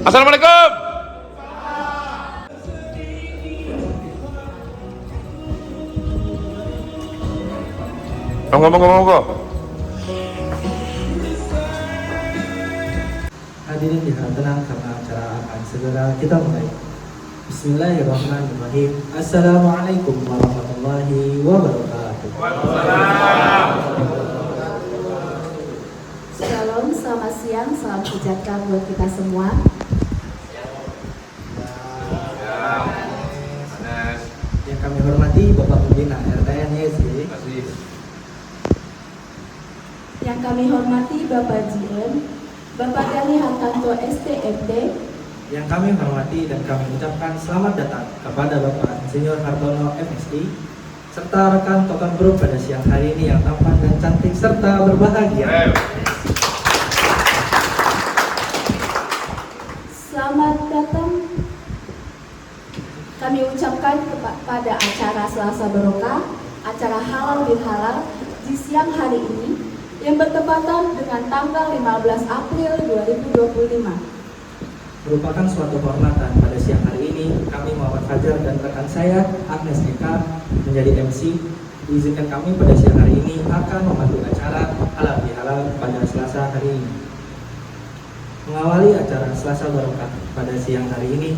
Assalamualaikum. Monggo. Hadirin diharap tenang karena acara akan segera kita mulai. Bismillahirrahmanirrahim. Assalamualaikum warahmatullahi wabarakatuh. Shalom, selamat siang, salam sejahtera buat kita semua. Yang kami hormati Bapak Pembina RTN YSG. Yang kami hormati Bapak JM, Bapak Gani Hartanto STMT. Yang kami hormati dan kami ucapkan selamat datang kepada Bapak Insinyur Hartono MSI serta rekan Token Group pada siang hari ini yang tampan dan cantik serta berbahagia. Selamat datang kami ucapkan kepada acara Selasa Barokah, acara Halal Bihalal di siang hari ini yang bertepatan dengan tanggal 15 April 2025. Merupakan suatu kehormatan pada siang hari ini kami Muhammad Fajar dan rekan saya Agnes Eka menjadi MC. Diizinkan kami pada siang hari ini akan memandu acara Halal Bihalal pada Selasa hari ini. Mengawali acara Selasa Barokah pada siang hari ini,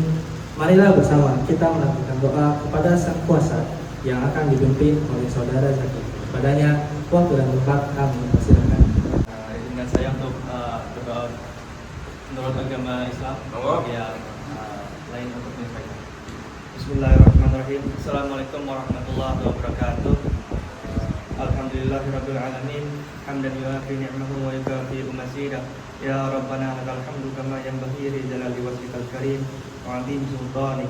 marilah bersama kita melakukan doa kepada Sang Kuasa yang akan dipimpin oleh Saudara Zaki. Padanya waktu dan tempat kami persilakan. Izinkan saya untuk berdoa menurut agama Islam yang lain untuk menyampaikan. Bismillahirrahmanirrahim. Assalamualaikum warahmatullahi wabarakatuh. Alhamdulillahirabbil alamin. Hamdan yuafi ni'mahu wa yukafi mazidah. Ya Rabbana lakal hamdu kama yanbaghi li jalali wajhikal karim wa 'azim sultanik.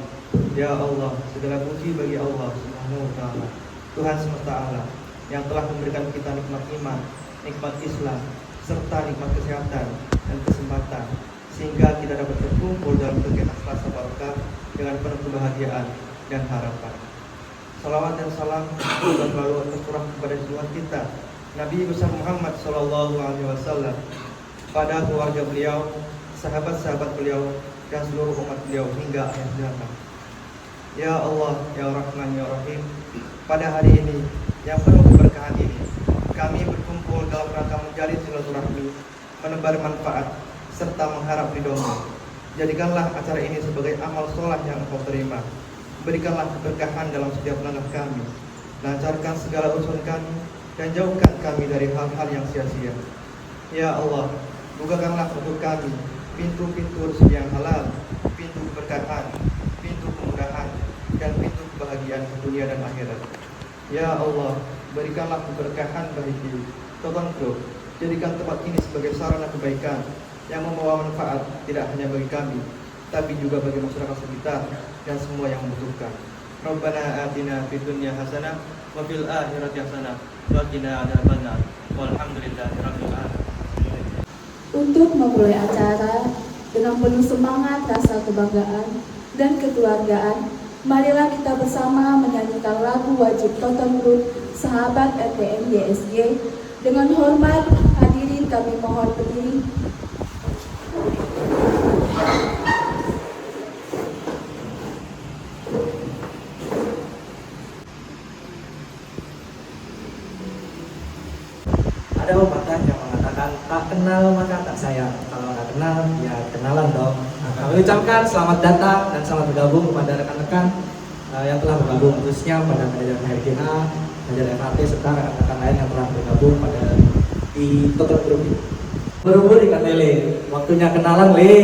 Ya Allah, segala puji bagi Allah Subhanahu wa taala, Tuhan semesta alam yang telah memberikan kita nikmat iman, nikmat Islam, serta nikmat kesehatan dan kesempatan, sehingga kita dapat berkumpul dalam kegiatan Selasa Barokah dengan penuh kebahagiaan dan harapan. Salawat dan salam selalu tercurah kepada junjungan kita Nabi besar Muhammad SAW, pada keluarga beliau, sahabat-sahabat beliau, dan seluruh umat beliau hingga akhir zaman. Ya Allah, Ya Rahman, Ya Rahim, pada hari ini yang penuh keberkahan ini, kami berkumpul dalam rangka menjalin silaturahmi, menebar manfaat, serta mengharap ridho-Mu. Jadikanlah acara ini sebagai amal sholat yang Engkau terima. Berikanlah keberkahan dalam setiap langkah kami. Lancarkan segala urusan kami dan jauhkan kami dari hal-hal yang sia-sia. Ya Allah, bukakanlah untuk kami pintu-pintu rezeki yang halal, pintu keberkahan, pintu kemudahan, dan pintu kebahagiaan dunia dan akhirat. Ya Allah, berikanlah keberkahan bagi Token Group. Jadikan tempat ini sebagai sarana kebaikan yang membawa manfaat tidak hanya bagi kami, tapi juga bagi masyarakat sekitar dan semua yang membutuhkan. Rabbana atina fid dunya hasanah wa fil akhirati hasanah wa qina adzabannar. Walhamdulillahirabbil alamin. Untuk memulai acara dengan penuh semangat, rasa kebanggaan, dan kekeluargaan, marilah kita bersama menyanyikan lagu wajib Token Group Sahabat RTN YSG. Dengan hormat, hadirin kami mohon berdiri. Ada pepatah yang mengatakan tak kenal maka tak sayang. Kalau nggak kenal ya kenalan dong. Nah, kami ucapkan selamat datang dan selamat bergabung kepada rekan-rekan yang telah bergabung, khususnya pada manajer HRGA, manajer FAT, serta rekan-rekan lain yang telah bergabung pada di Token Group ini. Berhubung ikan lele, waktunya kenalan le.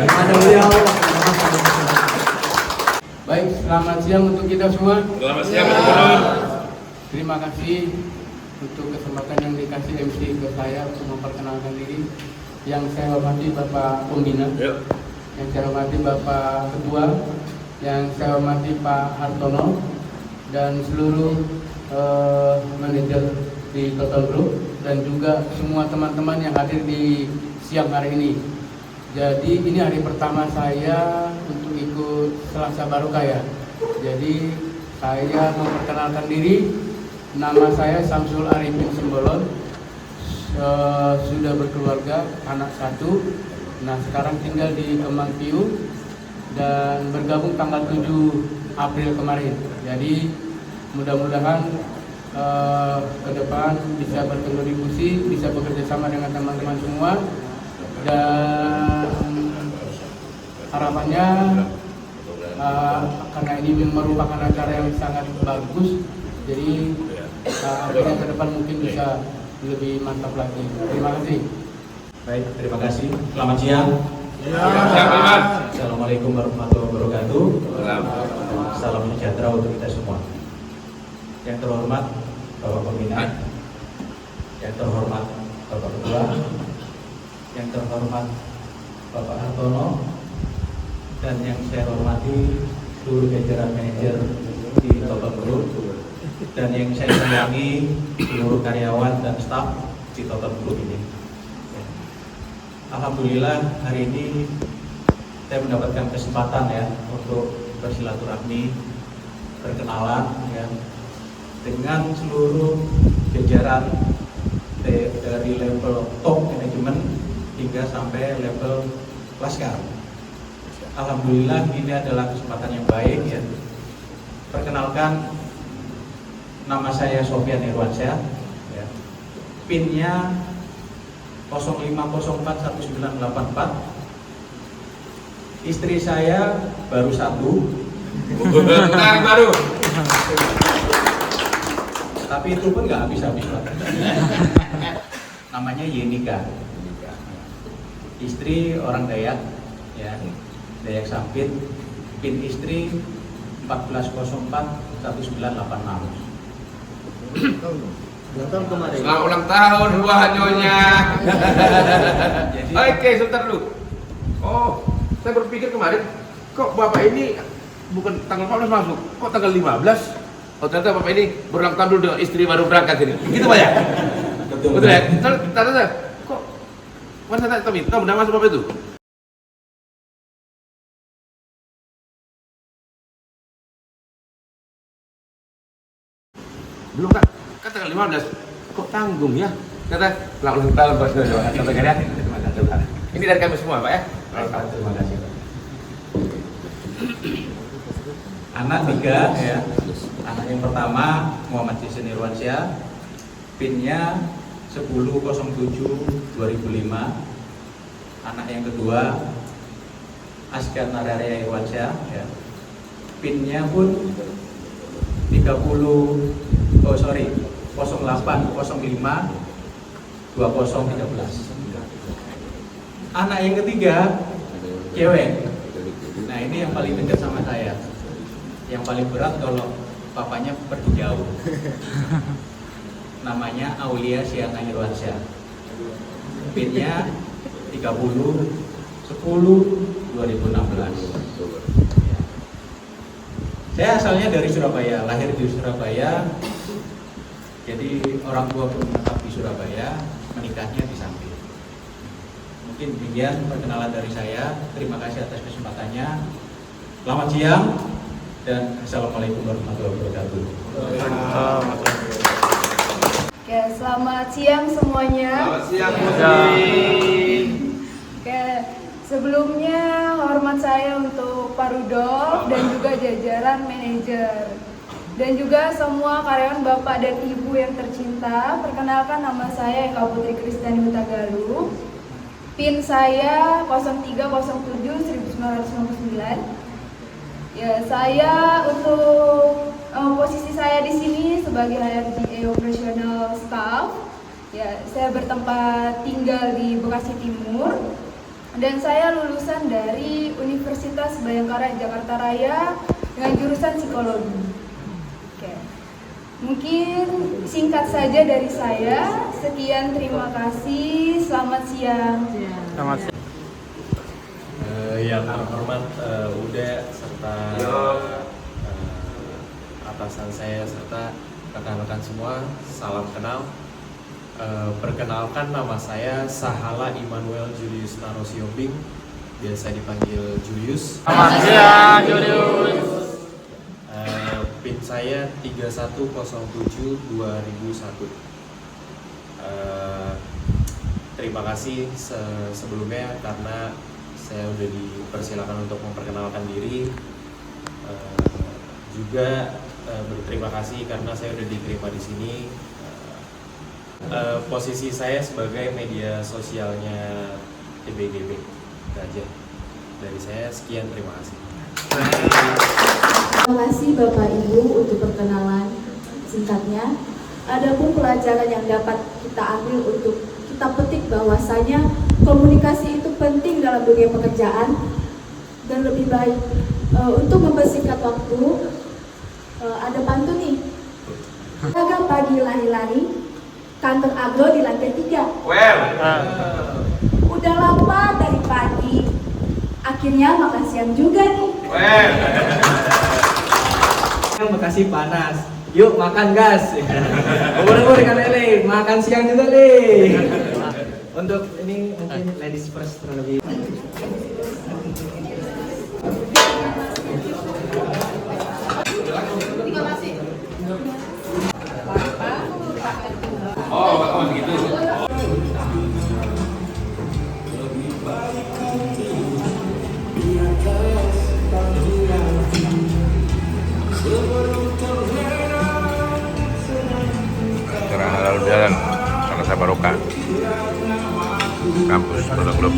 Ada beliau. Baik, selamat siang untuk kita semua. Selamat siang, teman-teman. Terima kasih untuk kesempatan yang dikasih MC ke saya untuk memperkenalkan diri. Yang saya hormati Bapak Pembina, yang saya hormati Bapak Ketua, yang saya hormati Pak Hartono, dan seluruh manajer di Token Group, dan juga semua teman-teman yang hadir di siang hari ini. Jadi ini hari pertama saya untuk ikut Selasa Barokah ya. Jadi saya memperkenalkan diri. Nama saya Samsul Arifin Simbolon, sudah berkeluarga, anak satu, Nah, sekarang tinggal di Kemang Tiu dan bergabung tanggal 7 April kemarin. Jadi mudah-mudahan ke depan bisa berkontribusi, bisa bekerja sama dengan teman-teman semua, dan harapannya karena ini merupakan acara yang sangat bagus, jadi akhirnya ke depan mungkin bisa lebih mantap lagi. Terima kasih. Baik, terima kasih. Selamat siang. Assalamualaikum warahmatullahi wabarakatuh. Salam sejahtera untuk kita semua. Yang terhormat Bapak Pembina, yang terhormat Bapak Ketua, yang terhormat Bapak Hartono, dan yang saya hormati seluruh jajaran manajer di Total Group, dan yang saya sayangi seluruh karyawan dan staf di Total Group ini. Alhamdulillah hari ini saya mendapatkan kesempatan ya untuk bersilaturahmi, berkenalan ya dengan seluruh jajaran dari level top manajemen hingga sampai level Laskar. Alhamdulillah ini adalah kesempatan yang baik ya. Perkenalkan, nama saya Sofyan Irwansyah ya. PIN-nya 05041984. Istri saya baru satu. Baru. Tapi itu pun nggak habis-habis Pak. Namanya Yenika. Istri orang Dayak ya. Dayak Sampit. PIN istri 14041986. Selamat ulang tahun buah nyonya. Oke, sebentar dulu. Oh, saya berpikir kemarin kok bapak ini bukan tanggal 14 masuk, kok tanggal 15? Oh, ternyata bapak ini berulang tahun dulu dengan istri baru berangkat ini. Gitu Pak ya? Betul ya? Ternyata kok masa tak tahu udah masuk bapak itu? Belum kan? Kan tanggal 15, kok tanggung ya? Kata, selamat ulang tahun Pak Sojo. Ini dari kami semua Pak ya? Terima kasih. Anak 3 ya. Anak yang pertama Muhammad Jason Irwansyah, PIN-nya 1007/2005. Anak yang kedua Asgar Nararia Irwansyah ya. PIN-nya pun 0805/2013. Anak yang ketiga cewek. Nah ini yang paling dekat sama saya. Yang paling berat kalau papanya pergi jauh. Namanya Aulia Siana Irwansyah. PIN-nya 30/10/2016. Saya asalnya dari Surabaya, lahir di Surabaya. Jadi orang tua pun menetap di Surabaya, menikahnya di Sampit. Mungkin demikian perkenalan dari saya. Terima kasih atas kesempatannya. Selamat siang dan assalamualaikum warahmatullahi wabarakatuh. Oke, selamat siang semuanya. Selamat siang. Oke, sebelumnya hormat saya untuk Pak Rudolf dan juga jajaran manajer dan juga semua karyawan Bapak dan Ibu yang tercinta. Perkenalkan, nama saya Eka Putri Kristiani Hutagaluh. PIN saya 03071999. Ya, saya untuk posisi saya di sini sebagai HRGA Operational Staff. Ya, saya bertempat tinggal di Bekasi Timur. Dan saya lulusan dari Universitas Bayangkara Jakarta Raya dengan jurusan psikologi. Oke. Mungkin singkat saja dari saya. Sekian, terima kasih. Selamat siang. Selamat siang. Yang terhormat Uda serta atasan saya serta rekan-rekan semua, salam kenal. Perkenalkan, nama saya Sahala Immanuel Julius Narosiombing, biasa dipanggil Julius. Selamat siang, Julius. PIN saya 3107/2001. terima kasih sebelumnya karena saya udah dipersilakan untuk memperkenalkan diri. Juga berterima kasih karena saya udah diterima di sini. Posisi saya sebagai media sosialnya TBGB. Itu aja dari saya, sekian, terima kasih. Terima kasih Bapak Ibu untuk perkenalan singkatnya. Adapun pelajaran yang dapat kita ambil untuk kita petik bahwasanya komunikasi itu penting dalam dunia pekerjaan dan lebih baik. Untuk mempersingkat waktu, ada pantun nih. Agak pagi lari-lari, kantor agro di lantai 3. Udah lama dari pagi, akhirnya makan siang juga nih. Bekasi panas. Yuk makan gas. Bubur ikan lele, makan siang juga nih. Untuk ini mungkin ladies first terlebih. Oh begitu. Acara halal jalan Salasa Barokah kampus Produk Group.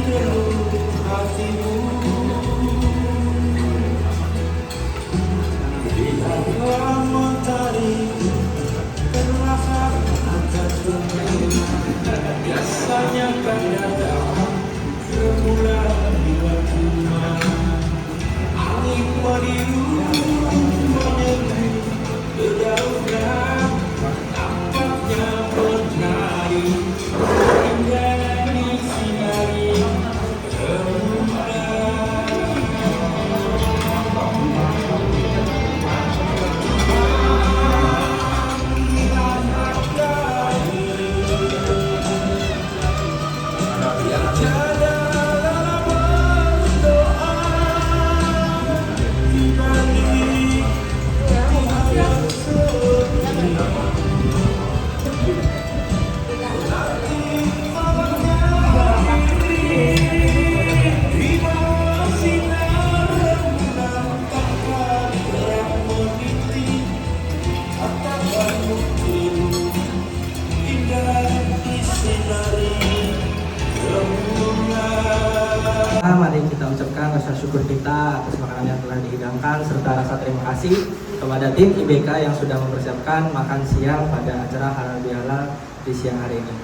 Mari kita ucapkan rasa syukur kita atas makanan yang telah dihidangkan serta rasa terima kasih kepada tim IBK yang sudah mempersiapkan makan siang pada acara halal bihalal di siang hari ini.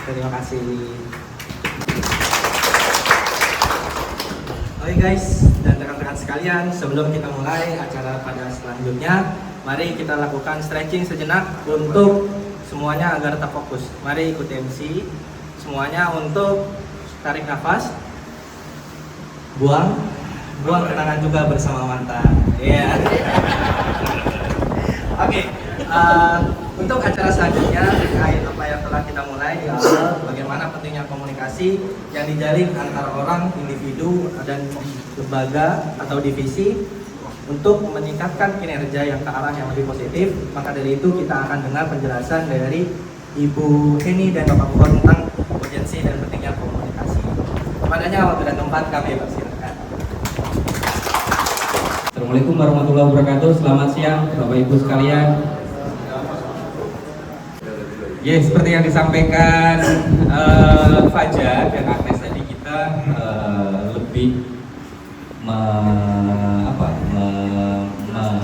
Terima kasih. Oke guys dan rekan-rekan sekalian, sebelum kita mulai acara pada selanjutnya, mari kita lakukan stretching sejenak untuk semuanya agar tetap fokus. Mari ikuti MC semuanya untuk tarik nafas. Buang ke tangan juga bersama mantan. Iya. Oke. Untuk acara selanjutnya terkait apa yang telah kita mulai di awal, bagaimana pentingnya komunikasi yang dijalin antara orang, individu dan lembaga atau divisi untuk meningkatkan kinerja yang ke arah yang lebih positif. Maka dari itu kita akan dengar penjelasan dari Ibu Heni dan Bapak Bukor tentang urgensi dan pentingnya komunikasi. Kepadanya waktu dan tempat kami persilakan. Assalamualaikum warahmatullahi wabarakatuh. Selamat siang Bapak Ibu sekalian. Ya, seperti yang disampaikan Fajar dan Agnes tadi, kita lebih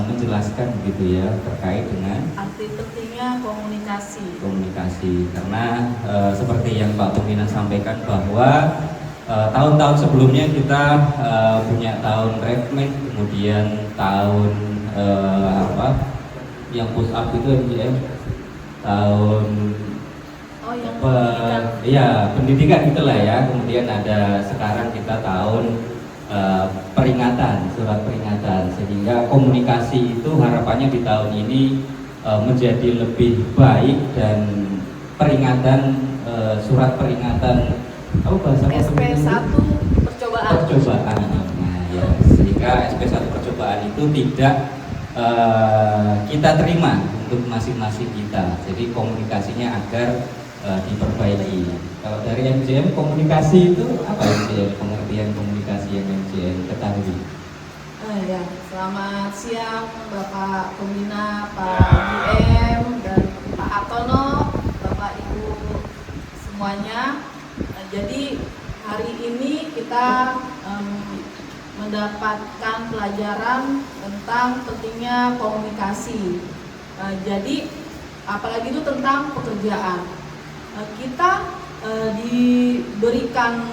menjelaskan gitu ya terkait dengan Arti pentingnya komunikasi karena seperti yang Pak Pembina sampaikan bahwa tahun-tahun sebelumnya kita punya tahun Refmed, kemudian tahun yang push up itu ya, tahun pendidikan itulah ya. Kemudian ada sekarang kita tahun peringatan, surat peringatan, sehingga komunikasi itu harapannya di tahun ini menjadi lebih baik dan peringatan surat peringatan SP1 percobaan. Nah, ya, sehingga SP1 percobaan itu tidak kita terima untuk masing-masing kita. Jadi komunikasinya agar diperbaiki. Kalau dari MJM komunikasi itu apa MJM? Pengertian komunikasi yang MJM ketahui? Ya, selamat siang Bapak Pembina, Pak GM, dan Pak Atono, Bapak Ibu semuanya. Jadi hari ini kita mendapatkan pelajaran tentang pentingnya komunikasi. Jadi apalagi itu tentang pekerjaan. Kita diberikan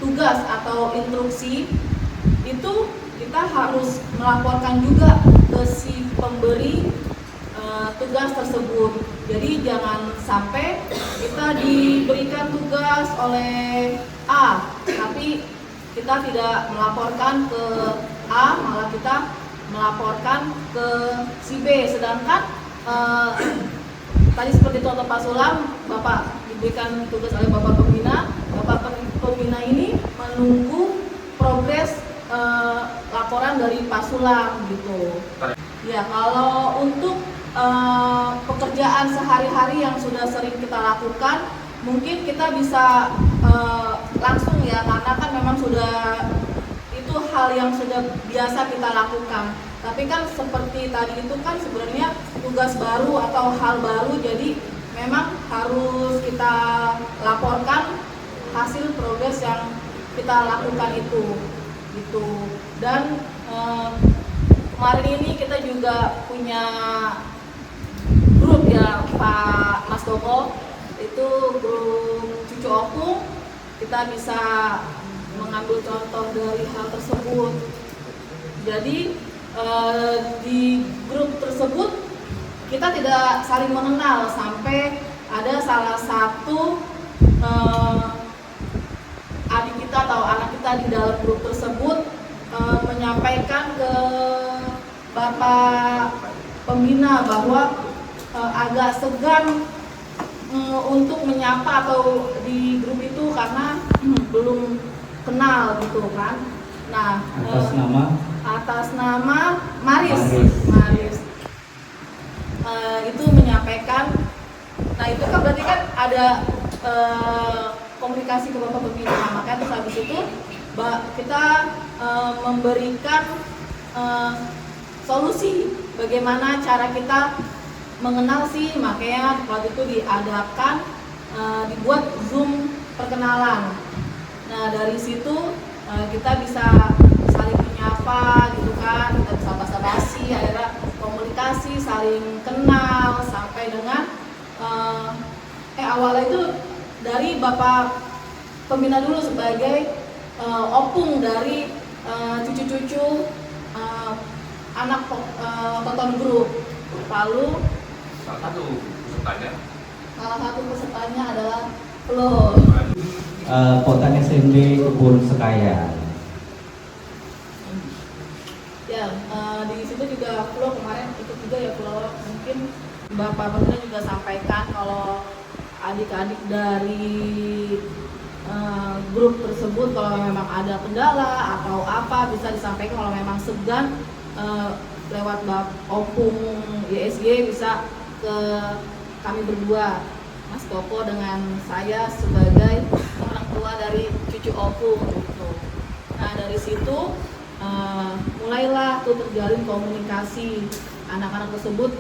tugas atau instruksi itu kita harus melaporkan juga ke si pemberi tugas tersebut. Jadi jangan sampai kita diberikan tugas oleh A, tapi kita tidak melaporkan ke A, malah kita melaporkan ke si B. Sedangkan tadi seperti contoh Pak Sulam, Bapak diberikan tugas oleh Bapak Pembina. Bapak Pembina ini menunggu progres laporan dari Pak Sulam gitu. Ya, kalau untuk pekerjaan sehari-hari yang sudah sering kita lakukan, mungkin kita bisa langsung ya, karena kan memang sudah itu hal yang sudah biasa kita lakukan. Tapi kan seperti tadi itu kan sebenarnya tugas baru atau hal baru, jadi memang harus kita laporkan hasil progres yang kita lakukan itu gitu. Dan kemarin ini kita juga punya grup ya Pak Mas Toko, itu grup Cucu Opung. Kita bisa mengambil contoh dari hal tersebut. Jadi di grup tersebut kita tidak saling mengenal sampai ada salah satu adik kita atau anak kita di dalam grup tersebut menyampaikan ke Bapak Pembina bahwa agak segan untuk menyapa atau di grup itu karena belum kenal gitu kan. Nah, atas nama Maris. Itu menyampaikan. Nah, itu kan berarti kan ada komunikasi ke Bapak Pembina. Makanya terus habis itu kita memberikan solusi bagaimana cara kita mengenal sih. Makanya waktu itu diadakan dibuat Zoom perkenalan. Nah, dari situ kita bisa saling menyapa gitu kan, kita bisa basa-basi, akhirnya komunikasi, saling kenal sampai dengan awalnya itu dari Bapak Pembina dulu sebagai opung dari cucu-cucu anak Toton Group. Lalu salah satu pesertanya adalah Flo. Potan SMP Kebun Sekaya. Ya, di situ juga Flo kemarin ikut juga ya Flo. Mungkin Bapak Pembina juga sampaikan kalau adik-adik dari grup tersebut kalau memang ada kendala atau apa bisa disampaikan. Kalau memang segan lewat opung YSG bisa ke kami berdua, Mas Toko dengan saya sebagai orang tua dari cucu opung gitu. Nah, dari situ mulailah tuh terjalin komunikasi. Anak-anak tersebut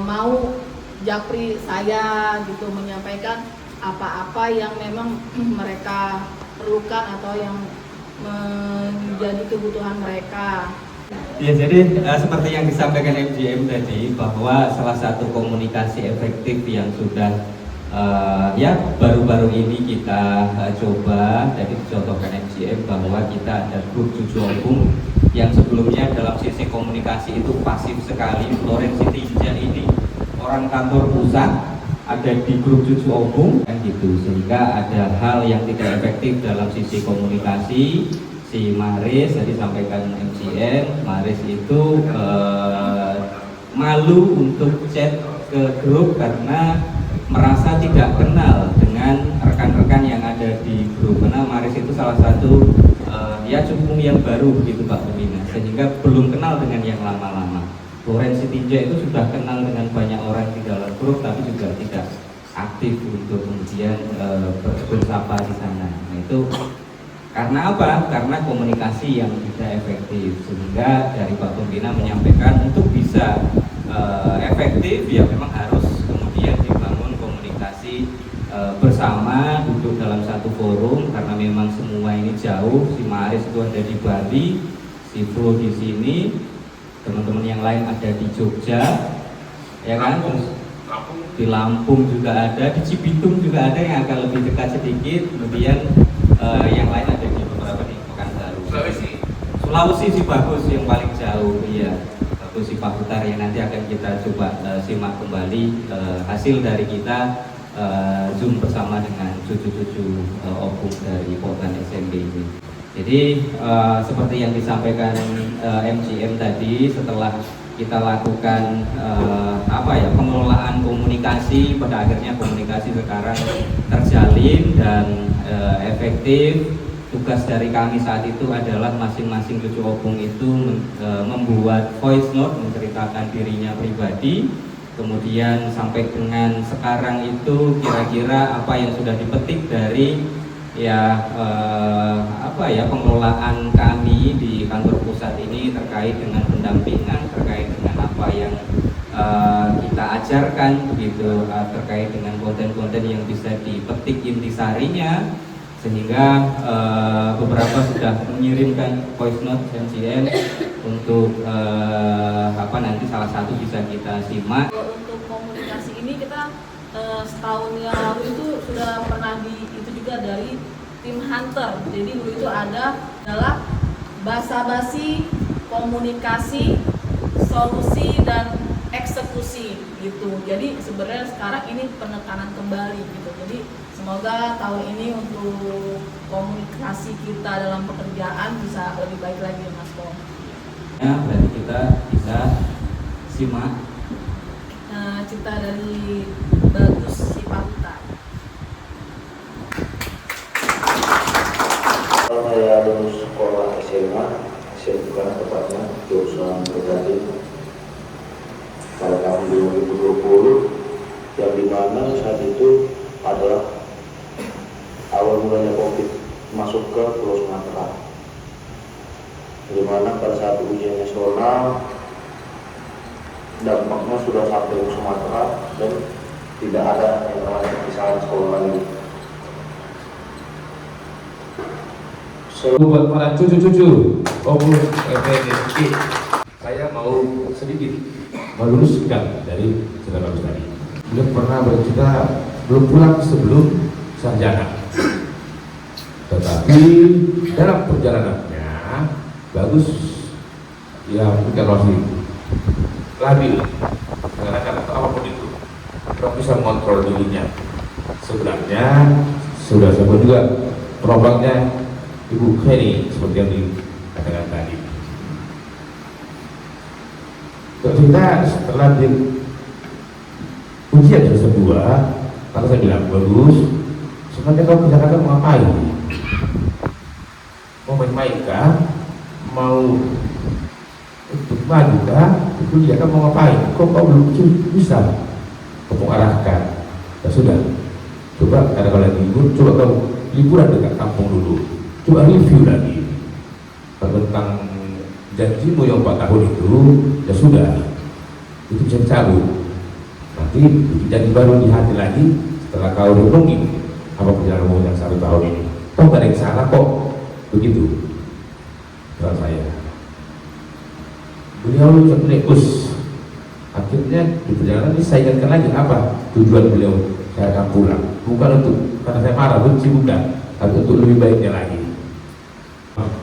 mau japri saya gitu, menyampaikan apa-apa yang memang mereka perlukan atau yang menjadi kebutuhan mereka. Ya, jadi seperti yang disampaikan MJM tadi, bahwa salah satu komunikasi efektif yang sudah ya baru-baru ini kita coba, jadi dicontohkan MJM bahwa kita ada grup Cucu Opung yang sebelumnya dalam sisi komunikasi itu pasif sekali. Florensi Tinja ini orang kantor pusat ada di grup Cucu Opung kan gitu, sehingga ada hal yang tidak efektif dalam sisi komunikasi. Si Maris tadi sampaikan MCN, Maris itu malu untuk chat ke grup karena merasa tidak kenal dengan rekan-rekan yang ada di grup. Karena Maris itu salah satu ya cupung yang baru begitu Pak Pembina, sehingga belum kenal dengan yang lama-lama. Florensi Tinja itu sudah kenal dengan banyak orang di dalam grup, tapi juga tidak aktif kemudian berkebun sapa di sana. Nah, itu karena apa? Karena komunikasi yang tidak efektif, sehingga dari Pak Pembina menyampaikan untuk bisa efektif ya memang harus kemudian dibangun komunikasi bersama, duduk dalam satu forum, karena memang semua ini jauh. Si Maris itu ada di Bali, si Flo di sini, teman-teman yang lain ada di Jogja, ya kan? Di Lampung juga ada, di Cibitung juga ada yang agak lebih dekat sedikit, kemudian yang lain ada di beberapa di Pekanbaru. Sulawesi sih bagus, yang paling jauh, iya. Bagus si Pak Putar yang nanti akan kita coba simak kembali hasil dari kita Zoom bersama dengan cucu-cucu opung dari Potan SMB ini. Jadi seperti yang disampaikan MGM tadi, setelah kita lakukan pengelolaan komunikasi, pada akhirnya komunikasi sekarang terjalin dan efektif. Tugas dari kami saat itu adalah masing-masing cucu opung itu membuat voice note menceritakan dirinya pribadi, kemudian sampai dengan sekarang itu kira-kira apa yang sudah dipetik dari pengelolaan kami di kantor pusat ini terkait dengan pendampingan, terkait dengan apa yang kita ajarkan begitu, terkait dengan konten-konten yang bisa dipetik intisarinya, sehingga beberapa sudah mengirimkan voice note MCM untuk nanti salah satu bisa kita simak. Untuk komunikasi ini kita setahun yang lalu itu sudah pernah itu juga dari tim Hunter. Jadi dulu itu adalah basa-basi, komunikasi, solusi dan eksekusi gitu. Jadi sebenarnya sekarang ini penekanan kembali gitu. Jadi semoga tahun ini untuk komunikasi kita dalam pekerjaan bisa lebih baik lagi, Mas Kom. Ya, berarti kita bisa simak cerita dari Bagus Sipahuta. Saya lulus sekolah SMA, SMK tepatnya jurusan Bergati pada tahun 2020, yang dimana saat itu adalah awal mulanya COVID masuk ke Pulau Sumatera, dimana pada saat ujian nasional dampaknya sudah sampai ke Sumatera dan tidak ada yang namanya perpisahan sekolah lagi. Buat para cucu-cucu opung FPDI, saya mau sedikit meluruskan dari saudara Bagus tadi. Beliau pernah bercerita belum pulang sebelum sarjana, tetapi dalam perjalanannya Bagus yang bukan masih labil, mengatakan atau apapun itu, orang bisa mengontrol dirinya. Sebenarnya sudah sebut juga penolongnya Ibu Kenny seperti yang dikatakan tadi. Kita setelah di ujian tersebut, kalau saya bilang Bagus, sebenarnya kamu ke Jakarta mau ngapain? Mau main-main kah? Mau untuk maju kah? Kuliah kan mau ngapain? Kok kau belum bisa? Kamu arahkan. Ya sudah, coba karena kalau libur, coba kamu liburan dekat kampung dulu. Coba review lagi tentang janjimu yang 4 tahun itu, ya sudah, itu bisa dicabut. Nanti janji baru di hati lagi setelah kau renungi apa perjalananmu yang 1 tahun ini. Kau gak ada yang salah kok, begitu. Soal saya, beliau menekus. Akhirnya di perjalanan ini saya ingatkan lagi apa tujuan beliau, saya akan pulang. Bukan untuk karena saya marah, benci, bukan, tapi untuk lebih baiknya lagi.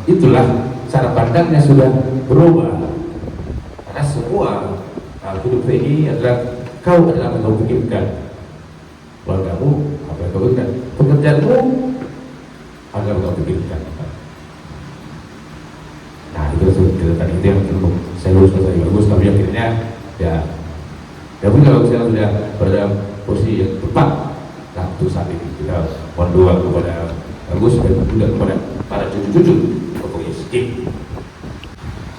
Itulah cara pandangnya sudah berubah, karena semua hidup ini adalah kau adalah yang kau pikirkan, keluargamu apa yang kau pikirkan, pekerjaanmu apa yang kau pikirkan. Nah itu tadi itu yang saya luruskan tadi. Bagus, tapi akhirnya ya pun kalau sekarang sudah berada posisi yang tepat. Nah untuk saat ini kita mohon doa kepada Bagus dan juga kepada para cucu-cucu opung SG.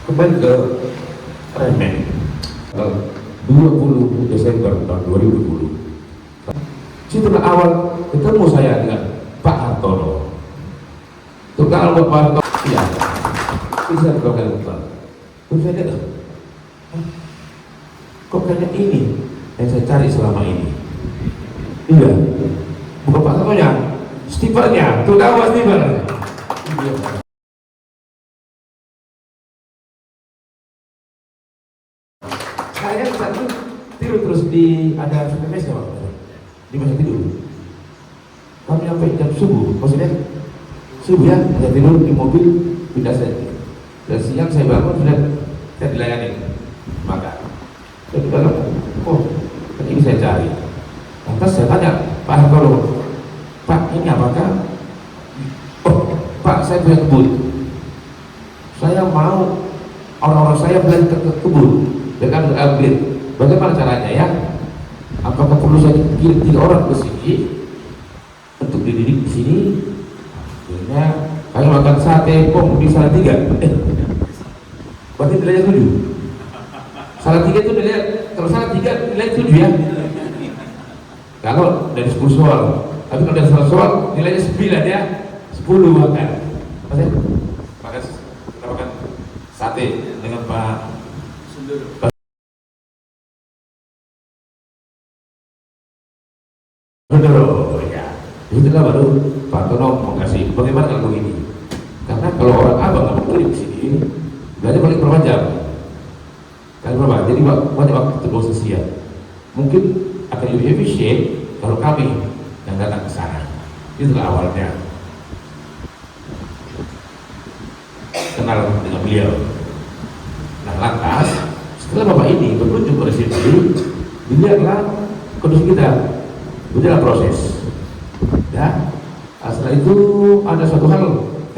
Kembali ke Remen 20 Desember tahun 2020, Situlah awal ketemu saya dengan Pak Hartono. Tukang Pak Hartono, iya, bisa dikatakan Pak. Terus saya lihat, kok kayaknya ini yang saya cari selama ini. Iya, bukan Pak Hartono ya, stipernya, tuh tahu stiper. Iya. Saya satu tidur terus di ada SMS ya Pak, di masa tidur. Kami sampai jam subuh, maksudnya subuh ya, saya tidur di mobil pindah saya. Dan siang saya bangun sudah saya dilayani makan. Saya bilang, oh ini saya cari. Lantas saya tanya Pak Hartono, Pak ini apakah? Oh Pak saya punya kebun. Saya mau orang-orang saya belajar ke kebun dengan upgrade. Bagaimana caranya ya? Apakah perlu saya kirim 3 orang ke sini untuk dididik di sini? Akhirnya kami makan sate pom di Salatiga. Berarti nilainya 7. Salatiga itu nilai, kalau Salatiga nilai 7 ya. Kalau dari 10 soal, tapi kalau dari 100 soal nilainya 9 ya, 10 bahkan. Maka kita makan sate dengan Pak Sundoro, ya. Itulah baru Pak Tono mau kasih. Bagaimana kalau begini? Karena kalau orang abang nggak mau kirim sini, belajar balik berapa jam? Kan berapa? Jadi banyak waktu terbuang sia. Mungkin akan lebih efisien kalau kami yang datang ke sana. Itulah awalnya. Kenal dengan beliau. Nah lantas setelah bapak ini berkunjung ke sini, dilihatlah kondisi kita. Itulah proses. Ya. Setelah itu ada suatu hal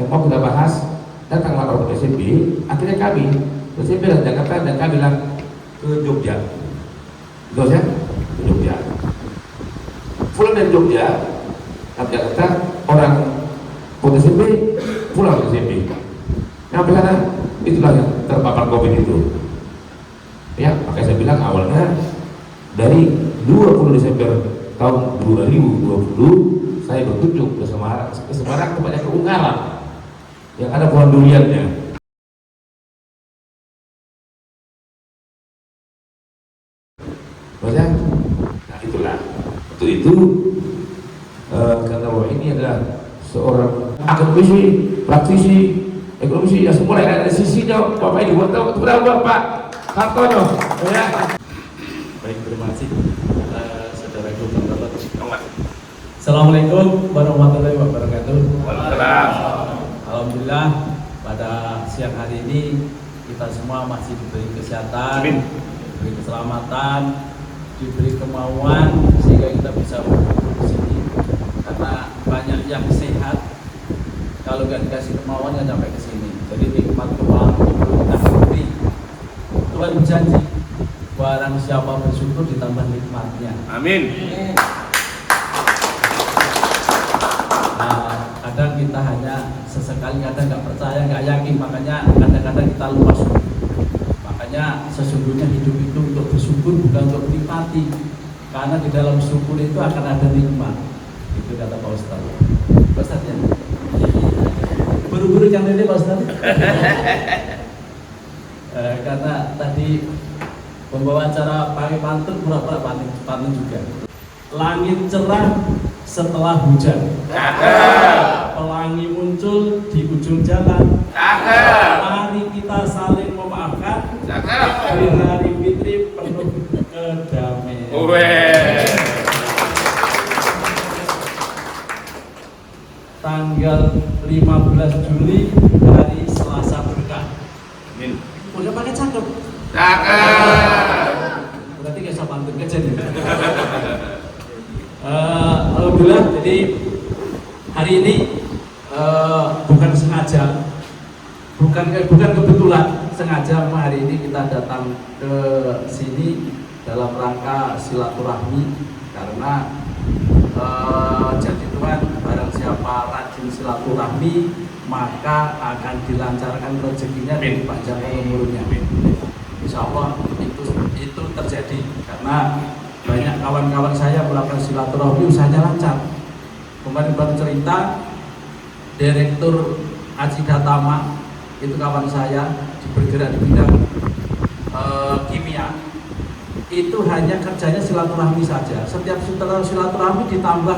yang mau kita bahas, datanglah orang SMP. Akhirnya kami SMP dari Jakarta dan kami bilang ke Jogja. Betul ya? Ke Jogja. Pulang dari Jogja, ke Jakarta, orang SMP pulang ke SMP. Sampai sana itulah yang terpapar COVID itu. Ya, makanya saya bilang awalnya dari 20 Desember tahun 2020 saya berkunjung ke Semarang tempatnya keunggaran yang ada pohon duriannya. Maksudnya, nah itulah. Untuk itu karena bahwa ini adalah seorang akademisi, praktisi, ekonomi yang semula ada sisinya. Bapak ini buat tahu kepada Pak Hartono. Ya. Baik, terima kasih. Assalamualaikum warahmatullahi wabarakatuh. Alhamdulillah pada siang hari ini kita semua masih diberi kesehatan, diberi keselamatan, diberi kemauan sehingga kita bisa berkumpul di sini. Karena banyak yang sehat, kalau nggak dikasih kemauan nggak sampai ke sini. Jadi nikmat kemauan perlu kita beri. Tuhan berjanji, barang siapa bersyukur ditambah nikmatnya. Amin. Kadang kita hanya sesekali, kadang nggak percaya, nggak yakin, makanya kadang-kadang kita lupa syukur. Makanya sesungguhnya hidup itu untuk bersyukur bukan untuk menikmati, karena di dalam syukur itu akan ada nikmat. Itu kata Pak Ustadz. Pak Ustadz ya? Buru-buru yang ini Pak Ustadz. Karena tadi pembawa acara pakai pantun, pura-pura pantun juga. Langit cerah setelah hujan. Pelangi muncul di ujung jalan. Mari kita saling memaafkan. Di hari Fitri penuh kedamaian. Tanggal 15 Juli hari Selasa berkah. Amin. Udah pakai cakep. Berarti gak usah pantun kejadian. Alhamdulillah, jadi hari ini bukan sengaja, bukan kebetulan, sengaja hari ini kita datang ke sini dalam rangka silaturahmi karena janji Tuhan barang siapa rajin silaturahmi maka akan dilancarkan rezekinya dan dipanjangkan umurnya. Insya Allah itu terjadi karena banyak kawan-kawan saya melakukan silaturahmi, usahanya lancar. Kemarin baru cerita Direktur Acidatama itu kawan saya, bergerak di bidang kimia, itu hanya kerjanya silaturahmi saja. Setiap silaturahmi ditambah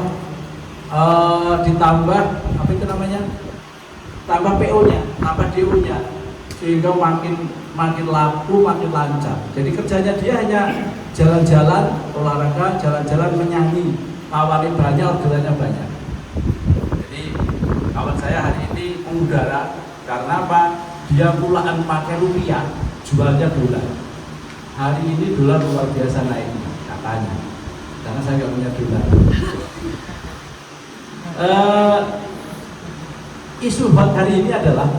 apa itu namanya, tambah PO-nya, tambah DO-nya, sehingga makin laku, makin lancar. Jadi kerjanya dia hanya jalan-jalan, olahraga, jalan-jalan, menyanyi, tawarin banyak, orderannya banyak. Jadi kawan saya hari ini mengudara karena apa? Dia pulaan pakai rupiah, jualnya dolar. Hari ini dolar luar biasa naik katanya, karena saya nggak punya dolar. Isu hot hari ini adalah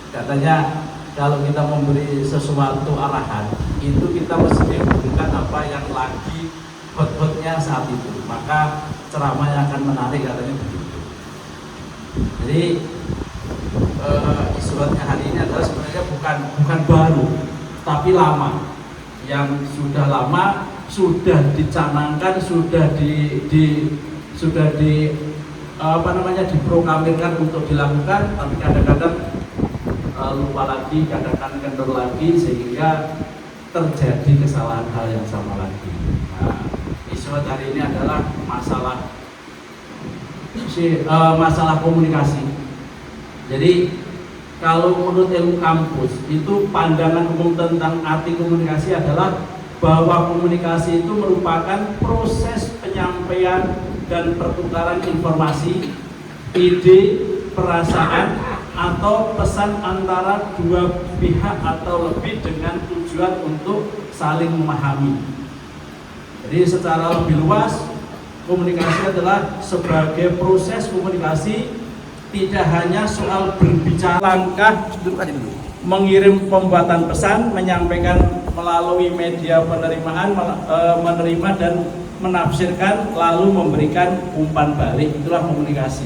katanya kalau kita memberi sesuatu arahan itu kita mesti bukan apa yang lagi hot-hotnya saat itu, maka ceramahnya akan menarik, katanya begitu. Jadi isu hotnya hari ini adalah sebenarnya bukan baru tapi lama, yang sudah lama, sudah dicanangkan, sudah diproklamirkan untuk dilakukan, tapi kadang-kadang lupa lagi, kadang-kadang kendor lagi, sehingga terjadi kesalahan hal yang sama lagi. Nah, isu hari ini adalah masalah komunikasi. Jadi kalau menurut ilmu kampus itu pandangan umum tentang arti komunikasi adalah bahwa komunikasi itu merupakan proses penyampaian dan pertukaran informasi, ide, perasaan, atau pesan antara dua pihak atau lebih dengan tujuan untuk saling memahami. Jadi secara lebih luas, komunikasi adalah sebagai proses komunikasi, tidak hanya soal berbicara, langkah mengirim pembuatan pesan, menyampaikan melalui media penerimaan, menerima dan menafsirkan, lalu memberikan umpan balik, itulah komunikasi.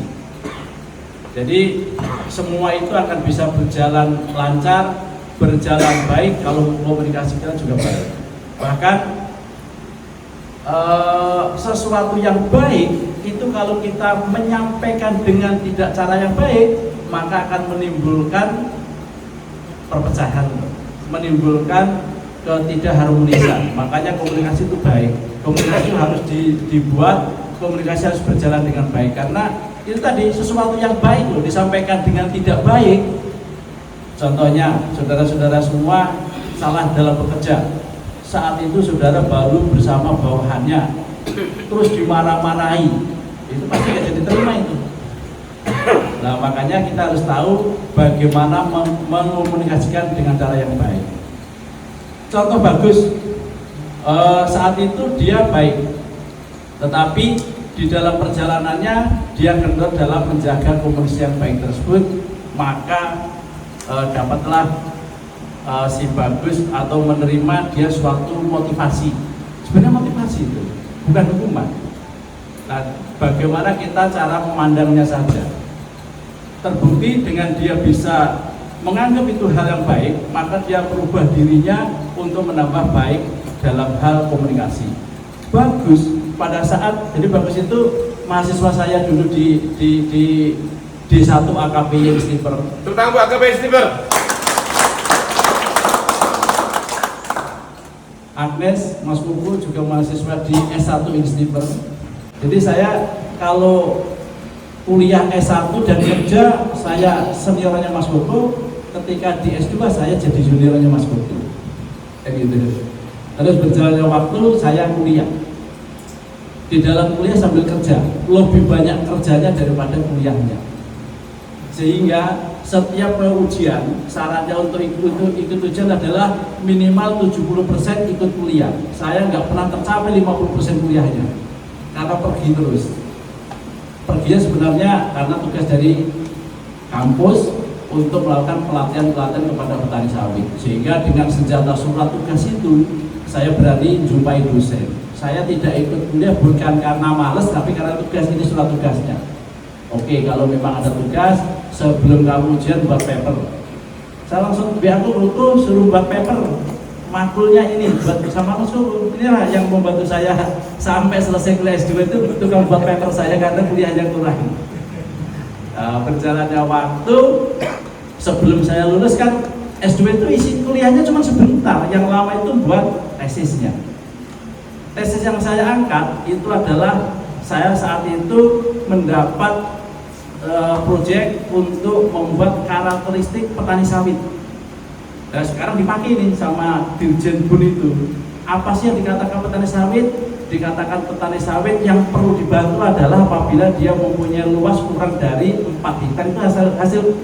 Jadi semua itu akan bisa berjalan lancar, berjalan baik kalau komunikasi kita juga baik. Bahkan sesuatu yang baik itu kalau kita menyampaikan dengan tidak cara yang baik, maka akan menimbulkan perpecahan, menimbulkan ketidakharmonisan. Makanya komunikasi itu baik, komunikasi harus dibuat, komunikasi harus berjalan dengan baik, karena itu tadi sesuatu yang baik loh disampaikan dengan tidak baik. Contohnya, saudara-saudara semua salah dalam bekerja, saat itu saudara baru bersama bawahannya, terus dimarah-marahi, itu pasti nggak jadi terima itu. Nah, makanya kita harus tahu bagaimana mengkomunikasikan dengan cara yang baik. Contoh bagus, saat itu dia baik, tetapi di dalam perjalanannya dia kendor dalam menjaga komunikasi yang baik tersebut, maka dapatlah si bagus atau menerima dia suatu motivasi. Sebenarnya motivasi itu bukan hukuman. Nah, bagaimana kita cara memandangnya saja. Terbukti dengan dia bisa menganggap itu hal yang baik, maka dia merubah dirinya untuk menambah baik dalam hal komunikasi. Bagus pada saat, jadi bagus itu mahasiswa saya dulu di D1 AKBY Sniper. Tentang Bu AKBY Sniper. Agnes, Mas Kuku juga mahasiswa di S1 Sniper. Jadi saya kalau kuliah S1 dan kerja, saya seniornya Mas Kuku. Ketika di S2 saya jadi juniornya Mas Kuku. Kayak gitu. Terus berjalannya waktu saya kuliah. Di dalam kuliah sambil kerja, lebih banyak kerjanya daripada kuliahnya. Sehingga setiap ujian, syaratnya untuk ikut ujian adalah minimal 70% ikut kuliah. Saya nggak pernah tercapai 50% kuliahnya, karena pergi terus. Perginya sebenarnya karena tugas dari kampus untuk melakukan pelatihan-pelatihan kepada petani sawit. Sehingga dengan senjata surat tugas itu, saya berani jumpai dosen. Saya tidak ikut kuliah bukan karena malas, tapi karena tugas, ini surat tugasnya. Oke, kalau memang ada tugas, sebelum kamu ujian buat paper. Saya langsung biar aku suruh buat paper. makulnya ini buat bersama musuh. Inilah yang membantu saya sampai selesai kuliah S2 itu tukang buat paper saya karena kuliahnya kurang. Berjalannya waktu sebelum saya lulus kan S2 itu isi kuliahnya cuma sebentar, yang lama itu buat tesisnya. Tesis yang saya angkat itu adalah saya saat itu mendapat proyek untuk membuat karakteristik petani sawit. Nah, sekarang dipakai nih sama Dirjen Bun itu. Apa sih yang dikatakan petani sawit? Dikatakan petani sawit yang perlu dibantu adalah apabila dia mempunyai luas kurang dari 4 hektar. Itu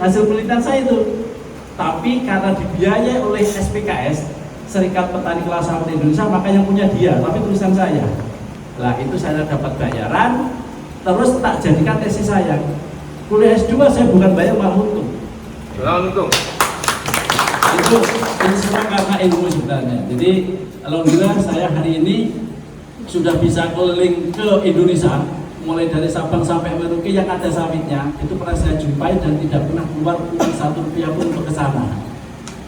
hasil penelitian saya itu. Tapi karena dibiayai oleh SPKS, Serikat Petani Kelapa Sawit Indonesia, maka yang punya dia, tapi tulisan saya. Lah itu saya dapat bayaran, terus tak jadikan tesis saya. Kuliah S2 saya bukan bayar, malah untung. Untung. Itu semua karena ilmu sebenarnya. Jadi alhamdulillah saya hari ini sudah bisa keliling ke Indonesia, mulai dari Sabang sampai Merauke yang ada sawitnya itu pernah saya jumpai dan tidak pernah keluar uang 1 rupiah pun untuk ke sana.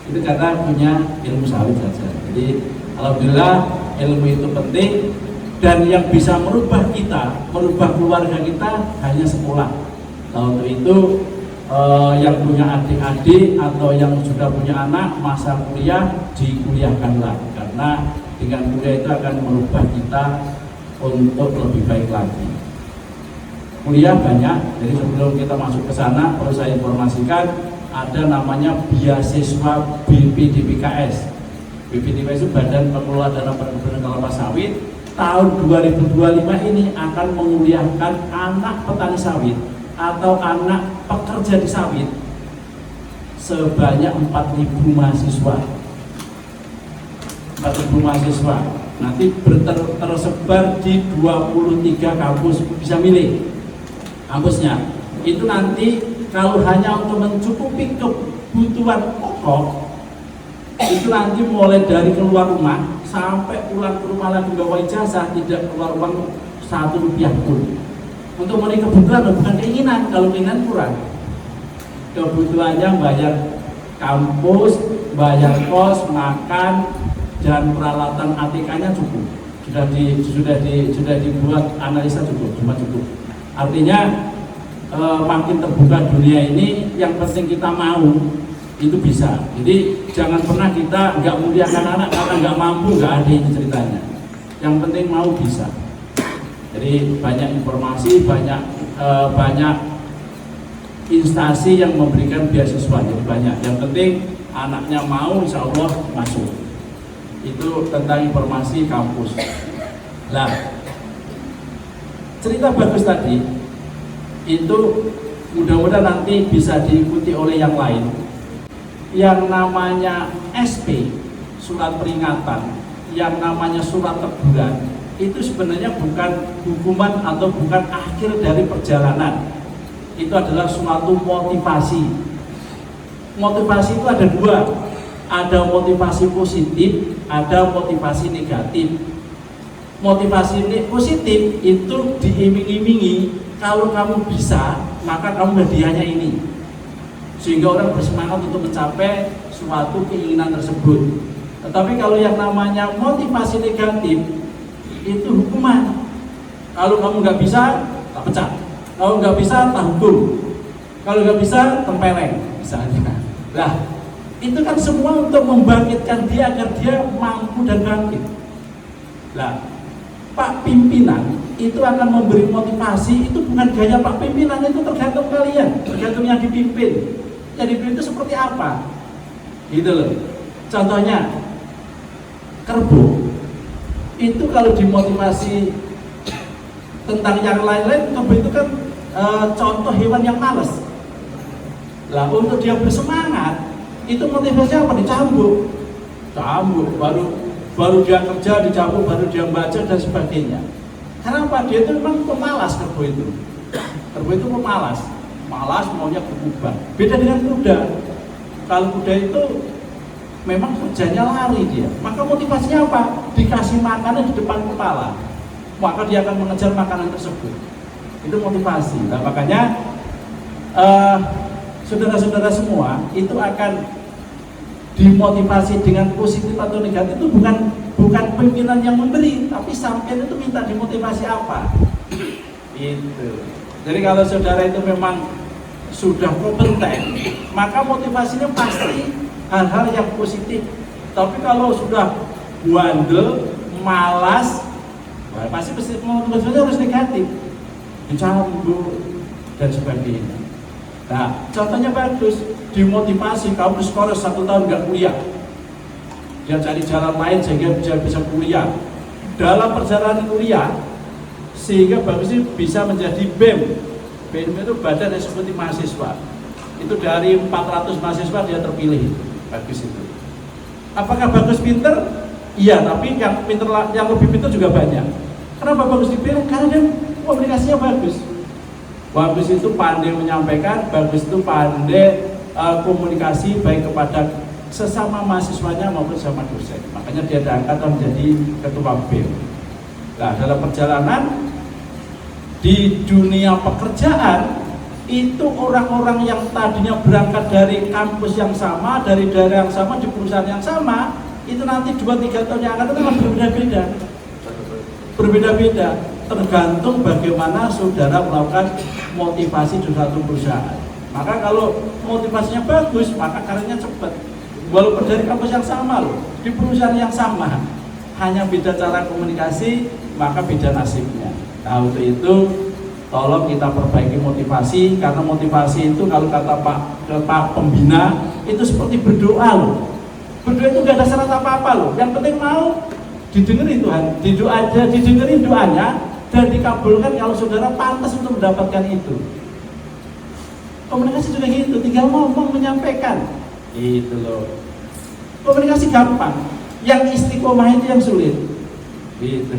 Itu karena punya ilmu sawit saja. Jadi alhamdulillah ilmu itu penting, dan yang bisa merubah kita, merubah keluarga kita hanya sekolah. Nah untuk itu yang punya adik-adik atau yang sudah punya anak masa kuliah dikuliahkanlah, karena dengan kuliah itu akan merubah kita untuk lebih baik lagi. Kuliah banyak, jadi sebelum kita masuk ke sana perlu saya informasikan ada namanya beasiswa BPDPKS. BPDPKS itu Badan Pengelola Dana Perkebunan Kelapa Sawit. Tahun 2025 ini akan menguliahkan anak petani sawit atau anak pekerja di sawit sebanyak 4.000 mahasiswa. 4.000 mahasiswa nanti tersebar di 23 kampus, bisa milih kampusnya. Itu nanti kalau hanya untuk mencukupi kebutuhan pokok, itu nanti mulai dari keluar rumah sampai pulang ke rumah lagi bawa ijazah tidak keluar uang 1 rupiah pun. Untuk memenuhi kebutuhan, bukan keinginan. Kalau keinginan kurang. Kebutuhannya bayar kampus, bayar kos, makan, dan peralatan ATK-nya cukup. Sudah dibuat analisa cukup, cuma cukup. Artinya makin terbuka dunia ini, yang penting kita mau itu bisa. Jadi jangan pernah kita nggak muliakan anak karena nggak mampu, nggak ada ini ceritanya. Yang penting mau bisa. Jadi banyak informasi, banyak instansi yang memberikan beasiswa, jadi banyak. Yang penting anaknya mau, insya Allah masuk. Itu tentang informasi kampus. Nah, cerita bagus tadi itu mudah-mudahan nanti bisa diikuti oleh yang lain. Yang namanya SP, surat peringatan, yang namanya surat teguran, itu sebenarnya bukan hukuman atau bukan akhir dari perjalanan. Itu adalah suatu motivasi. Motivasi itu ada dua, ada motivasi positif, ada motivasi negatif. Motivasi positif itu diiming-imingi, kalau kamu bisa maka kamu hadiahnya ini, sehingga orang bersemangat untuk mencapai suatu keinginan tersebut. Tetapi kalau yang namanya motivasi negatif itu hukuman. Kalau kamu nggak bisa, tak pecat. Kalau nggak bisa, tak hukum. Kalau nggak bisa, tempeleng misalnya. Nah, itu kan semua untuk membangkitkan dia agar dia mampu dan bangkit. Nah, Pak Pimpinan itu akan memberi motivasi, itu bukan gaya Pak Pimpinan, itu tergantung kalian, tergantung yang dipimpin. Yang dipimpin itu seperti apa? Gitu loh. Contohnya, kerbau itu kalau dimotivasi tentang yang lain-lain, kerbau itu kan contoh hewan yang malas. Lah untuk dia bersemangat, itu motivasinya apa? Dicambuk, baru dia kerja, dicambuk, baru dia baca dan sebagainya. Karena apa? Dia itu memang pemalas. Kerbau itu pemalas, malas maunya berubah. Beda dengan kuda. Kalau kuda itu memang kerjanya lari dia, maka motivasinya apa? Dikasih makanan di depan kepala, maka dia akan mengejar makanan tersebut. Itu motivasi. Nah, makanya saudara-saudara semua itu akan dimotivasi dengan positif atau negatif itu bukan pimpinan yang memberi, tapi sampean itu minta dimotivasi apa. Itu. Jadi kalau saudara itu memang sudah kompeten, maka motivasinya pasti hal-hal yang positif. Tapi kalau sudah bandel, malas, pasti motivasinya harus negatif, dicambuk dan sebagainya. Nah, contohnya bagus, dimotivasi kamu di sekolah 1 tahun nggak kuliah, dia cari jalan lain sehingga bisa kuliah. Dalam perjalanan kuliah, sehingga bagusnya bisa menjadi BEM. BEM itu Badan Eksekutif Mahasiswa. Itu dari 400 mahasiswa dia terpilih. Bagus itu. Apakah bagus pinter? Iya, tapi yang lebih pinter juga banyak. Kenapa bagus dipilih? Karena dia komunikasinya bagus. Bagus itu pandai menyampaikan, bagus itu pandai komunikasi baik kepada sesama mahasiswanya maupun sama dosen. Makanya dia diangkat menjadi ketua BEM. Nah, dalam perjalanan di dunia pekerjaan itu orang-orang yang tadinya berangkat dari kampus yang sama, dari daerah yang sama, di perusahaan yang sama, itu nanti 2-3 tahun yang akan datang berbeda-beda, tergantung bagaimana saudara melakukan motivasi di suatu perusahaan. Maka kalau motivasinya bagus, maka karirnya cepat. Walaupun dari kampus yang sama loh, di perusahaan yang sama, hanya beda cara komunikasi, maka beda nasibnya. Nah, untuk itu tolong kita perbaiki motivasi, karena motivasi itu kalau kata Pak Pembina itu seperti berdoa loh. Berdoa itu gak ada syarat apa-apa loh. Yang penting mau didengerin Tuhan, didengerin doanya dan dikabulkan kalau saudara pantas untuk mendapatkan itu. Komunikasi juga gitu, tinggal ngomong, menyampaikan. Gitu loh. Komunikasi gampang, yang istiqomah itu yang sulit. Gitu.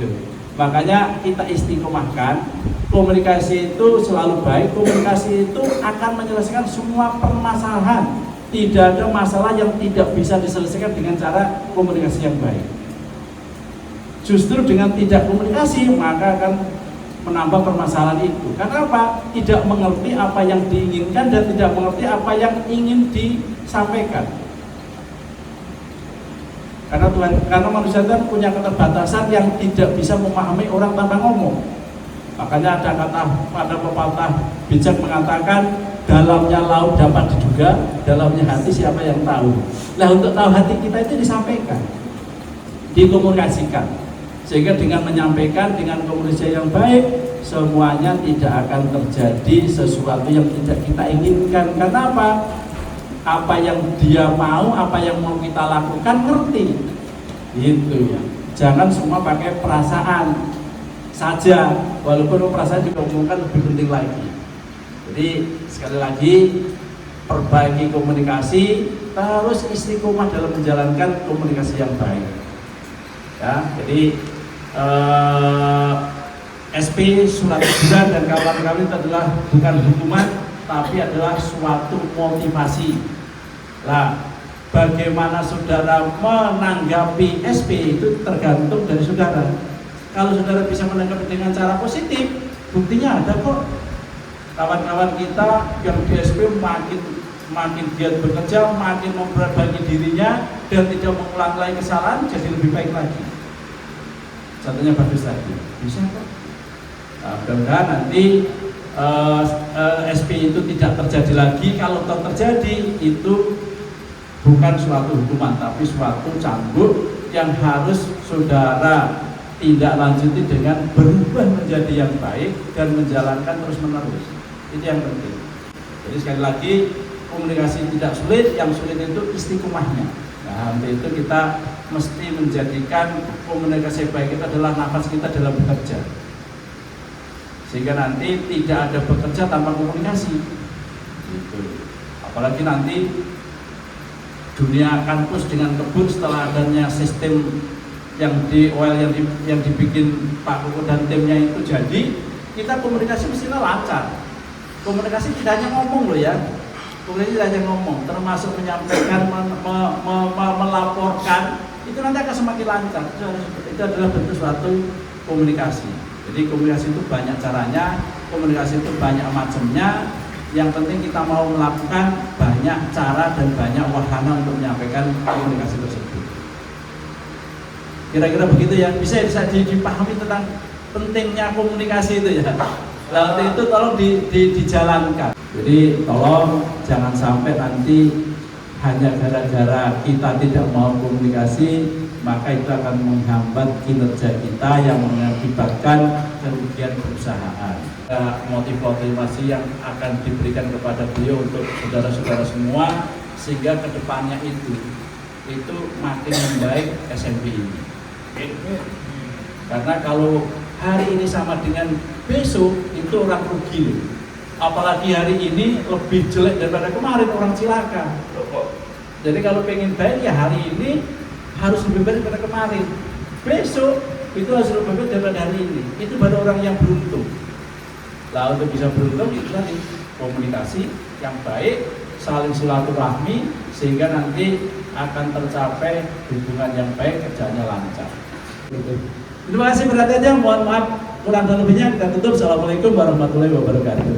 Makanya kita istiqomahkan, komunikasi itu selalu baik, komunikasi itu akan menyelesaikan semua permasalahan. Tidak ada masalah yang tidak bisa diselesaikan dengan cara komunikasi yang baik. Justru dengan tidak komunikasi maka akan menambah permasalahan itu. Karena apa? Tidak mengerti apa yang diinginkan dan tidak mengerti apa yang ingin disampaikan. Karena manusia itu punya keterbatasan yang tidak bisa memahami orang tanpa ngomong. Makanya ada pepatah bijak mengatakan, dalamnya laut dapat diduga, dalamnya hati siapa yang tahu. Nah, untuk tahu hati kita itu disampaikan, dikomunikasikan, sehingga dengan menyampaikan, dengan komunikasi yang baik, semuanya tidak akan terjadi sesuatu yang tidak kita inginkan. Karena apa? Apa yang dia mau, apa yang mau kita lakukan, ngerti. Gitu. Jangan semua pakai perasaan saja, walaupun perasaan juga umumkan lebih penting lagi. Jadi sekali lagi, perbaiki komunikasi, terus istiqomah dalam menjalankan komunikasi yang baik. Ya, jadi SP, surat edaran dan kawan-kawan itu adalah bukan hukuman, tapi adalah suatu motivasi. Nah, bagaimana saudara menanggapi SP itu tergantung dari saudara. Kalau saudara bisa menanggapi dengan cara positif, buktinya ada kok. Kawan-kawan kita yang di SP makin giat bekerja, makin memperbaiki dirinya dan tidak mengulang lagi kesalahan, jadi lebih baik lagi. Contohnya bagus lagi, bisa kok. Nah, mudah-mudahan nanti SP itu tidak terjadi lagi. Kalau terjadi itu bukan suatu hukuman, tapi suatu cambuk yang harus saudara tindak lanjuti dengan berubah menjadi yang baik dan menjalankan terus menerus. Itu yang penting. Jadi sekali lagi, komunikasi tidak sulit, yang sulit itu istiqomahnya. Nah, untuk itu kita mesti menjadikan komunikasi baik itu adalah nafas kita dalam bekerja. Sehingga nanti tidak ada bekerja tanpa komunikasi. Gitu. Apalagi nanti dunia kampus dengan kebun setelah adanya sistem yang dibikin Pak Kuku dan timnya itu jadi, kita komunikasi mestinya lancar. Komunikasi tidak hanya ngomong loh ya, komunikasi tidak hanya ngomong, termasuk menyampaikan, melaporkan, itu nanti akan semakin lancar. Itu adalah bentuk suatu komunikasi. Jadi komunikasi itu banyak caranya, komunikasi itu banyak macamnya, Yang penting kita mau melakukan banyak cara dan banyak wahana untuk menyampaikan komunikasi tersebut. Kira-kira begitu ya, bisa dipahami tentang pentingnya komunikasi itu ya. Nah, itu tolong dijalankan. Jadi tolong jangan sampai nanti hanya gara-gara kita tidak mau komunikasi, maka itu akan menghambat kinerja kita yang mengakibatkan kerugian perusahaan. Motivasi yang akan diberikan kepada beliau untuk saudara-saudara semua, sehingga kedepannya itu makin membaik SMB ini. Karena kalau hari ini sama dengan besok itu orang rugi loh. Apalagi hari ini lebih jelek daripada kemarin, orang cilaka. Jadi kalau pengen baik ya hari ini harus lebih baik daripada kemarin. Besok itu harus lebih baik daripada hari ini. Itu baru orang yang beruntung. Lah untuk bisa beruntung itu tadi komunikasi yang baik, saling silaturahmi, sehingga nanti akan tercapai hubungan yang baik, kerjanya lancar. Terima kasih perhatiannya, mohon maaf kurang dan lebihnya, kita tutup. Assalamualaikum warahmatullahi wabarakatuh.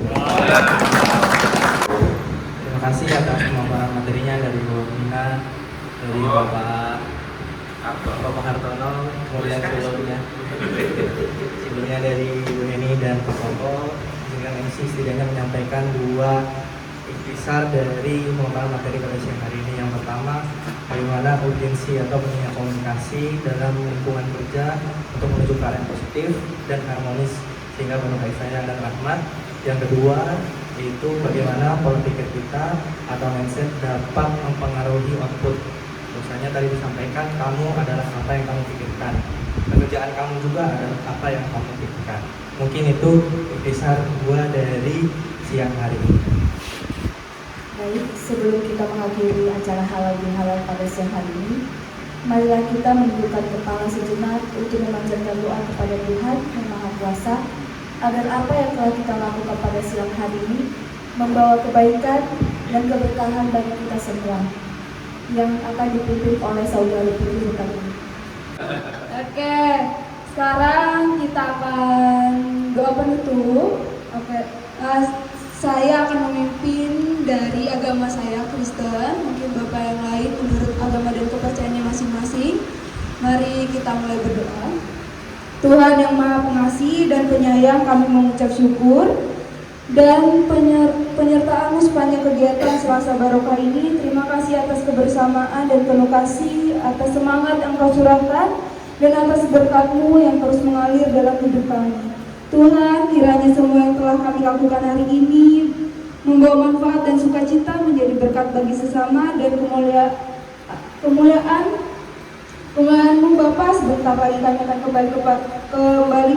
Terima kasih atas pemaparan materinya dari Bapak Pembina, dari Bapak Hartono, kemudian sebelumnya dari Ibu Neni dan Pak Koko. Dengan MC setidaknya menyampaikan dua ikhtisar dari pemaparan materi pada siang hari ini. Yang pertama, bagaimana urgensi atau pentingnya komunikasi dalam lingkungan kerja untuk menuju ke arah yang positif dan harmonis sehingga penuh kasih sayang dan rahmat. Yang kedua, yaitu bagaimana pola pikir kita atau mindset dapat mempengaruhi output. Misalnya tadi disampaikan, kamu adalah apa yang kamu pikirkan, pekerjaan kamu juga adalah apa yang kamu pikirkan. Mungkin itu ikhtisar gua dari siang hari ini. Baik, sebelum kita mengakhiri acara halal bihalal pada siang hari ini, marilah kita menundukkan kepala sejenak untuk memanjatkan doa kepada Tuhan yang Maha Kuasa, agar apa yang telah kita lakukan pada siang hari ini membawa kebaikan dan keberkahan bagi kita semua, yang akan dipimpin oleh saudara Putri tadi. Oke, sekarang kita akan doa penutup. Oke, saya akan memimpin dari agama saya, Kristen. Mungkin Bapak yang lain menurut agama dan kepercayaannya masing-masing. Mari kita mulai berdoa. Tuhan yang Maha Pengasih dan Penyayang, kami mengucap syukur dan penyertaan-Mu sepanjang kegiatan Selasa Barokah ini. Terima kasih atas kebersamaan dan penuh kasih, atas semangat yang Kau curahkan, dan atas berkat-Mu yang terus mengalir dalam hidup kami. Tuhan, kiranya semua yang telah kami lakukan hari ini membawa manfaat dan sukacita, menjadi berkat bagi sesama, dan kemuliaan-Mu Bapa. Sebentar lagi kami akan kembali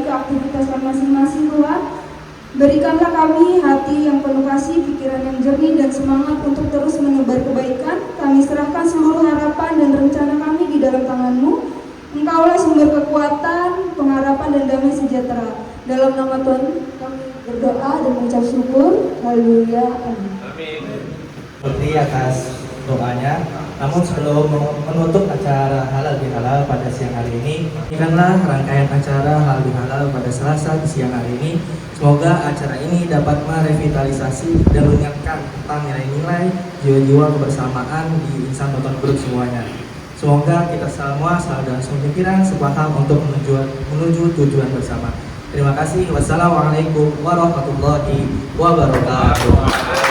ke aktivitas kami masing-masing. Tuhan, berikanlah kami hati yang penuh kasih, pikiran yang jernih, dan semangat untuk terus menebar kebaikan. Kami serahkan seluruh harapan dan rencana kami di dalam tangan-Mu. Engkaulah sumber kekuatan, pengharapan, dan damai sejahtera. Dalam nama Tuhan kami berdoa dan mengucap syukur. Haleluya. Amin. Putri atas doanya. Namun sebelum menutup acara halal bihalal pada siang hari ini, demikianlah rangkaian acara halal bihalal pada Selasa di siang hari ini. Semoga acara ini dapat merevitalisasi dan mengingatkan tentang nilai-nilai jiwa-jiwa kebersamaan di insan nonton grup semuanya. Semoga kita semua selalu dalam pemikiran sepaham untuk menuju tujuan bersama. Terima kasih. Wassalamualaikum warahmatullahi wabarakatuh.